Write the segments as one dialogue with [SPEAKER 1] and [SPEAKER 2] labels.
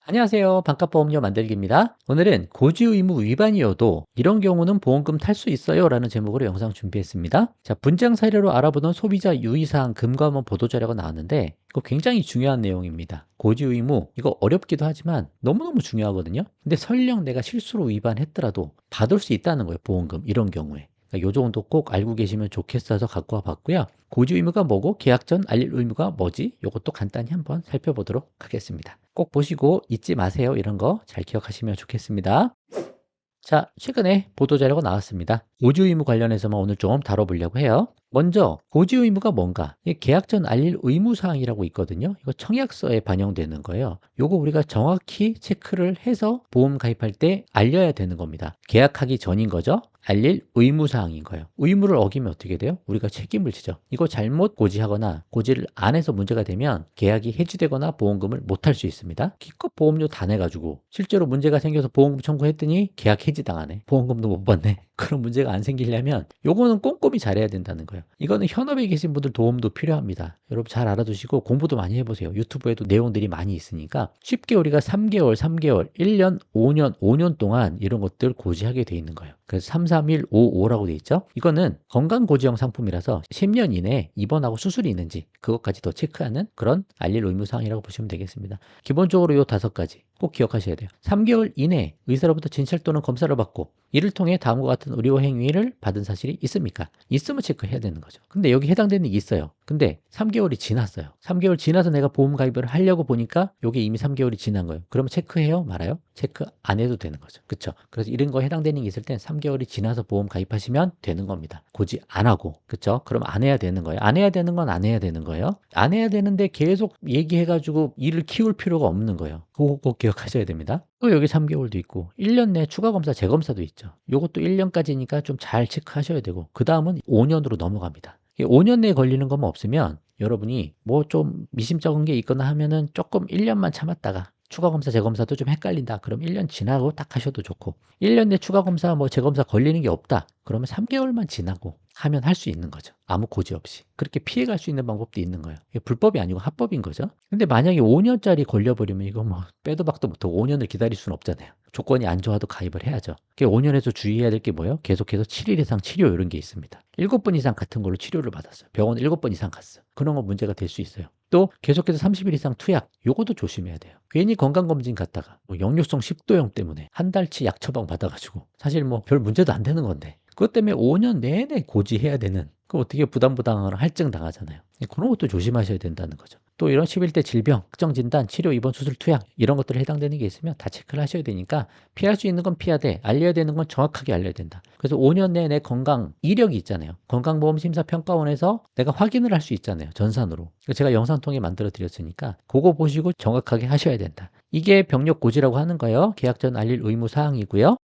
[SPEAKER 1] 안녕하세요. 반값보험료 만들기입니다. 오늘은 고지 의무 위반이어도 이런 경우는 보험금 탈 수 있어요 라는 제목으로 영상 준비했습니다. 자, 분쟁 사례로 알아보던 소비자 유의사항 금감원 보도자료가 나왔는데 이거 굉장히 중요한 내용입니다. 고지 의무 이거 어렵기도 하지만 너무너무 중요하거든요. 근데 설령 내가 실수로 위반했더라도 받을 수 있다는 거예요. 보험금 이런 경우에. 요 정도 꼭 알고 계시면 좋겠어서 갖고 와봤고요. 고지 의무가 뭐고 계약 전 알릴 의무가 뭐지? 이것도 간단히 한번 살펴보도록 하겠습니다. 꼭 보시고 잊지 마세요. 이런 거 잘 기억하시면 좋겠습니다. 자, 최근에 보도자료가 나왔습니다. 고지 의무 관련해서만 오늘 좀 다뤄보려고 해요. 먼저 고지 의무가 뭔가? 이게 계약 전 알릴 의무 사항이라고 있거든요. 이거 청약서에 반영되는 거예요. 요거 우리가 정확히 체크를 해서 보험 가입할 때 알려야 되는 겁니다. 계약하기 전인 거죠. 알릴 의무 사항인 거예요. 의무를 어기면 어떻게 돼요? 우리가 책임을 지죠. 이거 잘못 고지하거나 고지를 안 해서 문제가 되면 계약이 해지되거나 보험금을 못 할 수 있습니다. 기껏 보험료 다 내가지고 실제로 문제가 생겨서 보험금 청구했더니 계약 해지 당하네. 보험금도 못 받네. 그런 문제가 안 생기려면 요거는 꼼꼼히 잘해야 된다는 거예요. 이거는 현업에 계신 분들 도움도 필요합니다. 여러분 잘 알아두시고 공부도 많이 해보세요. 유튜브에도 내용들이 많이 있으니까 쉽게 우리가 3개월, 3개월, 1년, 5년, 5년 동안 이런 것들 고지하게 돼 있는 거예요. 그래서 3, 3, 1, 5, 5라고 돼 있죠. 이거는 건강고지형 상품이라서 10년 이내에 입원하고 수술이 있는지 그것까지 더 체크하는 그런 알릴 의무사항이라고 보시면 되겠습니다. 기본적으로 요 5가지 꼭 기억하셔야 돼요. 3개월 이내에 의사로부터 진찰 또는 검사를 받고 이를 통해 다음과 같은 의료 행위를 받은 사실이 있습니까? 있으면 체크해야 되는 거죠. 근데 여기 해당되는 게 있어요. 근데 3개월이 지났어요. 3개월 지나서 내가 보험 가입을 하려고 보니까 이게 이미 3개월이 지난 거예요. 그러면 체크해요? 말아요? 체크 안 해도 되는 거죠. 그쵸? 그래서 이런 거 해당되는 게 있을 땐 3개월이 지나서 보험 가입하시면 되는 겁니다. 고지 안 하고. 그쵸? 그럼 안 해야 되는 거예요. 안 해야 되는 건 안 해야 되는 거예요. 안 해야 되는데 계속 얘기해가지고 일을 키울 필요가 없는 거예요. 그거 꼭 기억하셔야 됩니다. 또 여기 3개월도 있고 1년 내 추가 검사 재검사도 있죠. 이것도 1년까지니까 좀 잘 체크하셔야 되고 그 다음은 5년으로 넘어갑니다. 5년 내에 걸리는 것만 없으면 여러분이 뭐 좀 미심쩍은 게 있거나 하면은 조금 1년만 참았다가 추가 검사 재검사도 좀 헷갈린다. 그럼 1년 지나고 딱 하셔도 좋고 1년 내 추가 검사 뭐 재검사 걸리는 게 없다. 그러면 3개월만 지나고 하면 할 수 있는 거죠. 아무 고지 없이. 그렇게 피해갈 수 있는 방법도 있는 거예요. 이게 불법이 아니고 합법인 거죠. 근데 만약에 5년짜리 걸려버리면 이거 뭐 빼도 박도 못하고 5년을 기다릴 수는 없잖아요. 조건이 안 좋아도 가입을 해야죠. 5년에서 주의해야 될 게 뭐예요? 계속해서 7일 이상 치료 이런 게 있습니다. 7번 이상 같은 걸로 치료를 받았어요. 병원 7번 이상 갔어요. 그런 건 문제가 될 수 있어요. 또 계속해서 30일 이상 투약 요것도 조심해야 돼요. 괜히 건강검진 갔다가 뭐 역류성 식도염 때문에 한 달치 약 처방 받아가지고 사실 뭐 별 문제도 안 되는 건데 그것 때문에 5년 내내 고지해야 되는 그 어떻게 부담부당한 할증 당하잖아요. 그런 것도 조심하셔야 된다는 거죠. 또 이런 11대 질병, 특정 진단, 치료, 입원, 수술, 투약 이런 것들에 해당되는 게 있으면 다 체크를 하셔야 되니까 피할 수 있는 건 피하되 알려야 되는 건 정확하게 알려야 된다. 그래서 5년 내에 내 건강 이력이 있잖아요. 건강보험심사평가원에서 내가 확인을 할 수 있잖아요. 전산으로. 제가 영상 통해 만들어 드렸으니까 그거 보시고 정확하게 하셔야 된다. 이게 병력 고지라고 하는 거예요. 계약 전 알릴 의무 사항이고요.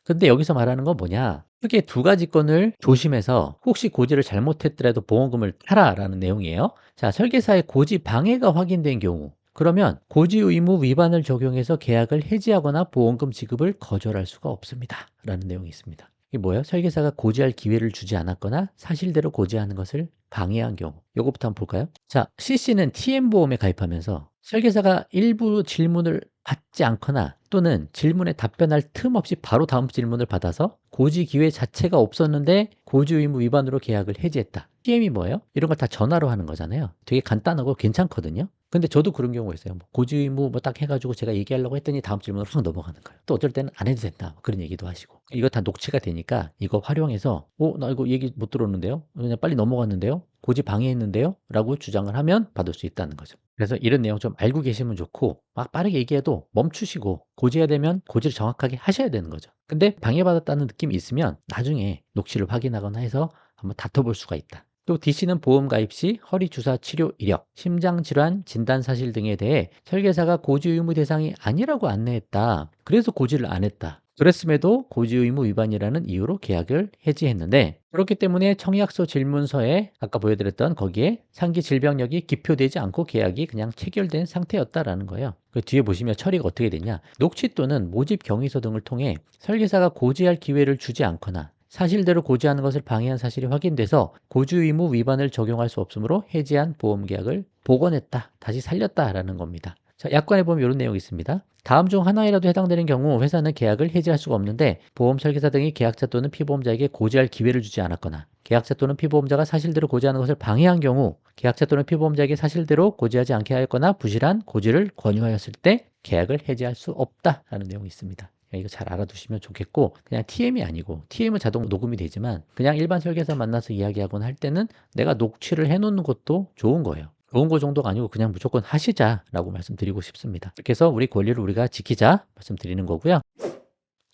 [SPEAKER 1] 근데 여기서 말하는 건 뭐냐? 크게 2가지 건을 조심해서 혹시 고지를 잘못했더라도 보험금을 타라라는 내용이에요. 자, 설계사의 고지 방해가 확인된 경우 그러면 고지 의무 위반을 적용해서 계약을 해지하거나 보험금 지급을 거절할 수가 없습니다. 라는 내용이 있습니다. 이게 뭐예요? 설계사가 고지할 기회를 주지 않았거나 사실대로 고지하는 것을 방해한 경우. 요거부터 한번 볼까요? 자, CC는 TM보험에 가입하면서 설계사가 일부 질문을 받지 않거나 또는 질문에 답변할 틈 없이 바로 다음 질문을 받아서 고지 기회 자체가 없었는데 고지 의무 위반으로 계약을 해지했다. TM이 뭐예요? 이런 걸 다 전화로 하는 거잖아요. 되게 간단하고 괜찮거든요. 근데 저도 그런 경우가 있어요. 뭐 고지 의무 뭐 딱 해가지고 제가 얘기하려고 했더니 다음 질문으로 확 넘어가는 거예요. 또 어쩔 때는 안 해도 된다. 뭐 그런 얘기도 하시고. 이거 다 녹취가 되니까 이거 활용해서 나 이거 얘기 못 들었는데요? 그냥 빨리 넘어갔는데요? 고지 방해했는데요? 라고 주장을 하면 받을 수 있다는 거죠. 그래서 이런 내용 좀 알고 계시면 좋고 막 빠르게 얘기해도 멈추시고 고지해야 되면 고지를 정확하게 하셔야 되는 거죠. 근데 방해받았다는 느낌이 있으면 나중에 녹취를 확인하거나 해서 한번 다퉈볼 수가 있다. 또 DC는 보험 가입 시 허리 주사 치료 이력, 심장질환 진단 사실 등에 대해 설계사가 고지 의무 대상이 아니라고 안내했다. 그래서 고지를 안 했다. 그랬음에도 고지 의무 위반이라는 이유로 계약을 해지했는데 그렇기 때문에 청약서 질문서에 아까 보여드렸던 거기에 상기 질병력이 기표되지 않고 계약이 그냥 체결된 상태였다라는 거예요. 그 뒤에 보시면 처리가 어떻게 되냐? 녹취 또는 모집 경위서 등을 통해 설계사가 고지할 기회를 주지 않거나 사실대로 고지하는 것을 방해한 사실이 확인돼서 고지 의무 위반을 적용할 수 없으므로 해지한 보험 계약을 복원했다, 다시 살렸다라는 겁니다. 자, 약관에 보면 이런 내용이 있습니다. 다음 중 하나이라도 해당되는 경우 회사는 계약을 해지할 수가 없는데 보험 설계사 등이 계약자 또는 피보험자에게 고지할 기회를 주지 않았거나 계약자 또는 피보험자가 사실대로 고지하는 것을 방해한 경우 계약자 또는 피보험자에게 사실대로 고지하지 않게 하였거나 부실한 고지를 권유하였을 때 계약을 해지할 수 없다라는 내용이 있습니다. 이거 잘 알아두시면 좋겠고 그냥 TM이 아니고 TM은 자동 녹음이 되지만 그냥 일반 설계사 만나서 이야기하거나 할 때는 내가 녹취를 해놓는 것도 좋은 거예요. 좋은 거 정도가 아니고 그냥 무조건 하시자라고 말씀드리고 싶습니다. 그래서 우리 권리를 우리가 지키자 말씀드리는 거고요.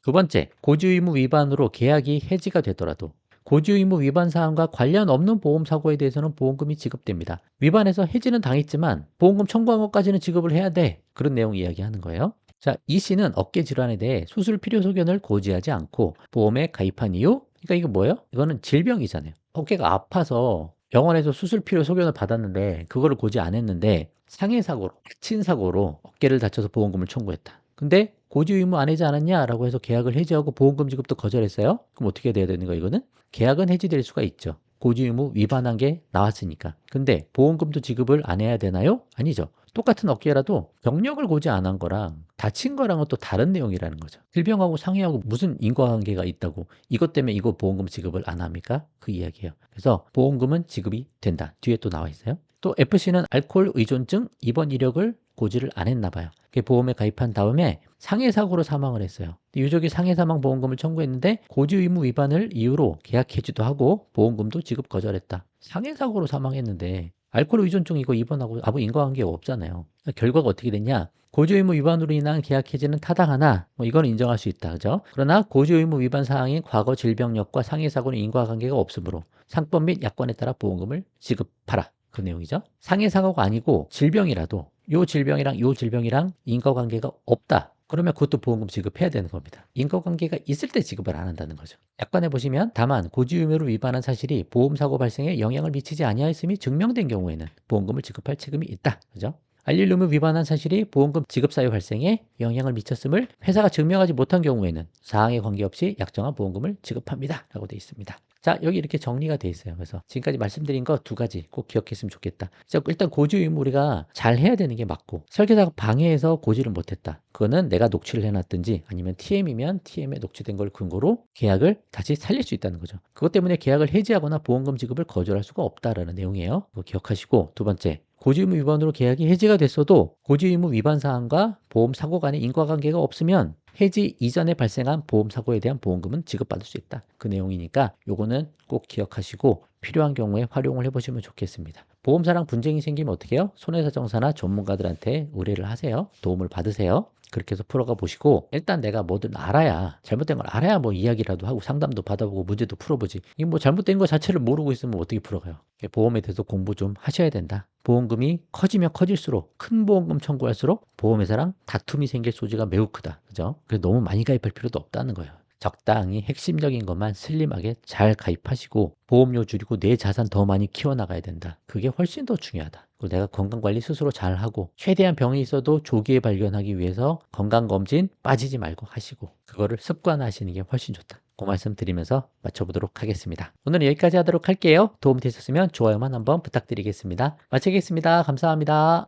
[SPEAKER 1] 두 번째, 고지의무 위반으로 계약이 해지가 되더라도 고지의무 위반 사항과 관련 없는 보험 사고에 대해서는 보험금이 지급됩니다. 위반해서 해지는 당했지만 보험금 청구한 것까지는 지급을 해야 돼. 그런 내용 이야기하는 거예요. 자, 이 씨는 어깨 질환에 대해 수술 필요 소견을 고지하지 않고 보험에 가입한 이유? 그러니까 이거 뭐예요? 이거는 질병이잖아요. 어깨가 아파서 병원에서 수술 필요 소견을 받았는데 그거를 고지 안 했는데 상해 사고로, 다친 사고로 어깨를 다쳐서 보험금을 청구했다. 근데 고지 의무 안 하지 않았냐라고 해서 계약을 해지하고 보험금 지급도 거절했어요. 그럼 어떻게 돼야 되는 거야 이거는? 계약은 해지될 수가 있죠. 고지 의무 위반한 게 나왔으니까. 근데 보험금도 지급을 안 해야 되나요? 아니죠. 똑같은 어깨라도 병력을 고지 안 한 거랑 다친 거랑은 또 다른 내용이라는 거죠. 질병하고 상해하고 무슨 인과관계가 있다고 이것 때문에 이거 보험금 지급을 안 합니까? 그 이야기예요. 그래서 보험금은 지급이 된다. 뒤에 또 나와 있어요. 또 FC는 알코올 의존증 입원 이력을 고지를 안 했나 봐요. 보험에 가입한 다음에 상해 사고로 사망을 했어요. 유족이 상해 사망 보험금을 청구했는데 고지 의무 위반을 이유로 계약 해지도 하고 보험금도 지급 거절했다. 상해 사고로 사망했는데 알코올 의존증 이거 입원하고 아무 인과관계가 없잖아요. 결과가 어떻게 됐냐? 고지 의무 위반으로 인한 계약 해지는 타당하나 이건 인정할 수 있다. 그죠? 그러나 고지 의무 위반 사항인 과거 질병력과 상해 사고는 인과관계가 없으므로 상법 및 약관에 따라 보험금을 지급하라. 그 내용이죠. 상해 사고가 아니고 질병이라도 요 질병이랑 요 질병이랑 인과관계가 없다. 그러면 그것도 보험금 지급해야 되는 겁니다. 인과관계가 있을 때 지급을 안 한다는 거죠. 약관에 보시면 다만 고지 의무를 위반한 사실이 보험사고 발생에 영향을 미치지 아니하였음이 증명된 경우에는 보험금을 지급할 책임이 있다. 그죠? 알릴 의무 위반한 사실이 보험금 지급 사유 발생에 영향을 미쳤음을 회사가 증명하지 못한 경우에는 사항에 관계없이 약정한 보험금을 지급합니다. 라고 되어 있습니다. 자, 여기 이렇게 정리가 돼 있어요. 그래서 지금까지 말씀드린 거 두 가지 꼭 기억했으면 좋겠다. 일단 고지 의무 우리가 잘 해야 되는 게 맞고 설계사가 방해해서 고지를 못했다. 그거는 내가 녹취를 해놨든지 아니면 TM이면 TM에 녹취된 걸 근거로 계약을 다시 살릴 수 있다는 거죠. 그것 때문에 계약을 해지하거나 보험금 지급을 거절할 수가 없다라는 내용이에요. 그거 기억하시고 두 번째. 고지의무 위반으로 계약이 해지가 됐어도 고지의무 위반 사항과 보험 사고 간의 인과관계가 없으면 해지 이전에 발생한 보험 사고에 대한 보험금은 지급받을 수 있다. 그 내용이니까 요거는 꼭 기억하시고 필요한 경우에 활용을 해보시면 좋겠습니다. 보험사랑 분쟁이 생기면 어떻게 해요? 손해사정사나 전문가들한테 의뢰를 하세요. 도움을 받으세요. 그렇게 해서 풀어가 보시고 일단 내가 뭐든 알아야 잘못된 걸 알아야 뭐 이야기라도 하고 상담도 받아보고 문제도 풀어보지. 이게 뭐 잘못된 거 자체를 모르고 있으면 어떻게 풀어가요? 보험에 대해서 공부 좀 하셔야 된다. 보험금이 커지면 커질수록 큰 보험금 청구할수록 보험회사랑 다툼이 생길 소지가 매우 크다. 그죠? 그래서 너무 많이 가입할 필요도 없다는 거예요. 적당히 핵심적인 것만 슬림하게 잘 가입하시고 보험료 줄이고 내 자산 더 많이 키워나가야 된다. 그게 훨씬 더 중요하다. 그리고 내가 건강관리 스스로 잘하고 최대한 병이 있어도 조기에 발견하기 위해서 건강검진 빠지지 말고 하시고 그거를 습관화하시는 게 훨씬 좋다. 그 말씀 드리면서 마쳐보도록 하겠습니다. 오늘은 여기까지 하도록 할게요. 도움 되셨으면 좋아요만 한번 부탁드리겠습니다. 마치겠습니다. 감사합니다.